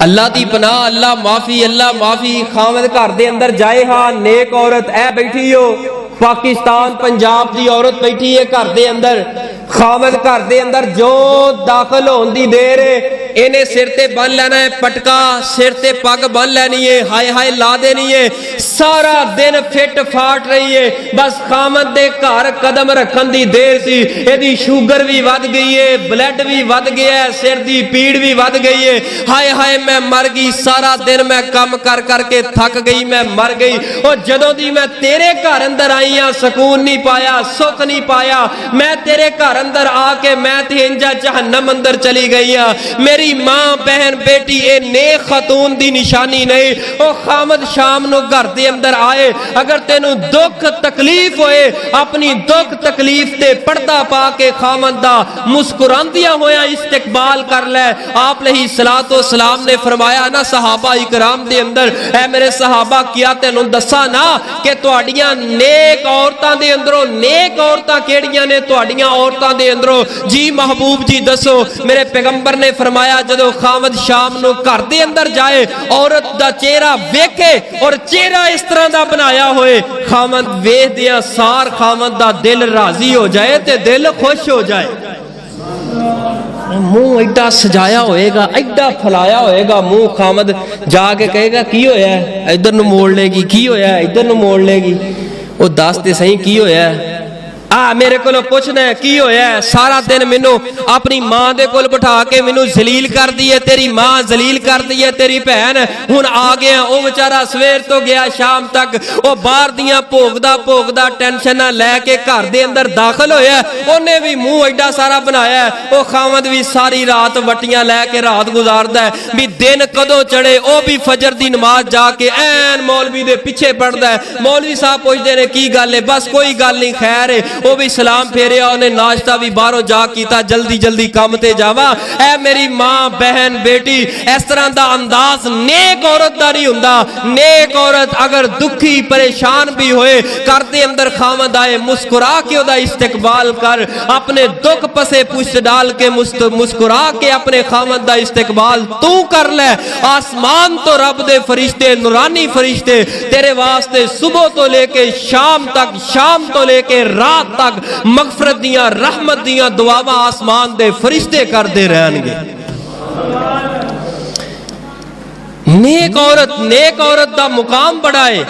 अल्लाह दी पनाह, अल्लाह माफी। खामद घर दे अंदर जाए हा नेक औरत ऐ बैठी हो, पाकिस्तान पंजाब दी औरत बैठी है घर दे अंदर। खामद घर दे अंदर जो दाखिल होने दी देर है इन्हें सिर ते बन लेना है पटका, सिर ते पग बन लेनी है, हाय हाय ला देनी है। सारा दिन फिट फाट रही है, बस खामद दे घर कदम रखन दी देर सी एदी शुगर भी वध गई है, ब्लड भी वध गया है, सिर दी पीड़ भी वध गई है। हाय हाय मैं मर गई, सारा दिन मैं कम कर करके थक गई, मैं मर गई। और जदों दी मैं तेरे घर अंदर आई हाँ सुकून नहीं पाया, सुख नहीं पाया। मैं तेरे घर अंदर आके मैं ते इंजा जहन्नम अंदर चली गई हाँ। मेरी मां बहन बेटी ए नेक खतून दी निशानी नहीं। ओ खामद शाम नु घर दे अंदर आए, अगर तेनू दुख तकलीफ होए अपनी दुख तकलीफ ते पर्दा पा के खामद दा मुस्कुरांदियां होया इस्तिकबाल कर ले। आप लही सलातो सलाम ने फरमाया ना सहाबा इकराम दे अंदर, ऐ मेरे सहाबा क्या तेनू दसा ना कि तुहाडियां नेक औरतां दे अंदरों नेक औरतां केड़ियां ने तुहाडियां औरतां दे अंदरों? जी महबूब जी दसो। मेरे पैगंबर ने फरमाया जदों खामद शाम नु घर दे अंदर जाए औरत दा चेहरा वेखे और चेहरा इस तरह दा बनाया होए, खामद वेखदियां सार खामद दा दिल राजी हो जाए ते दिल खुश हो जाए। मुंह एडा सजाया होएगा, एडा फैलाया होएगा मुंह, खामद जाके कहेगा की होया, इधर नु मोड़ लेगी, की होया इधर नु मोड़ लेगी। ओ दस ते सही की होया, आ मेरे को पुछना है की होया। सारा दिन मैनू अपनी मां दे कोल बिठा के मैनू जलील कर दी है, तेरी मां जलील कर दी है, तेरी भैन हुण आ गया। ओ बेचारा सवेर तो गया शाम तक ओ बाहर दियां भोगदा टेंशन लैके घर दे अंदर दाखिल होया। ओने भी मुंह एडा सारा बनाया है। ओ खामद भी सारी रात वटियां लैके रात गुजारदा है, भी दिन कदों चढ़े। ओ भी फजर दी नमाज जाके ऐन मौलवी दे पिछे पढ़दा है। मौलवी साहब पुछदे ने की गल है, बस कोई गल नहीं खैर है। वो भी सलाम फेरिया, उन्हें नाश्ता भी बाहरों जा कीता, जल्दी जल्दी काम ते जावा। ऐ मेरी मां बहन बेटी इस तरह का अंदाज नेक औरत दा नहीं हुंदा। नेक औरत अगर दुखी परेशान भी होए घर दे अंदर खामद आए मुस्कुरा के ओदा इस्तिकबाल कर, अपने दुख पसे पुछ डाल के मुस्कुरा के अपने खामद दा इस्तिकबाल तू कर ले। आसमान तो रब दे फरिश्ते नूरानी फरिश्ते तेरे वास्ते सुबह तो लेके शाम तक, शाम तो लेके रात तक मगफरत दियां रहमत दियां दुआवां आसमान दे फरिश्ते करते रहणगे। नेक औरत दा मुकाम बड़ा है।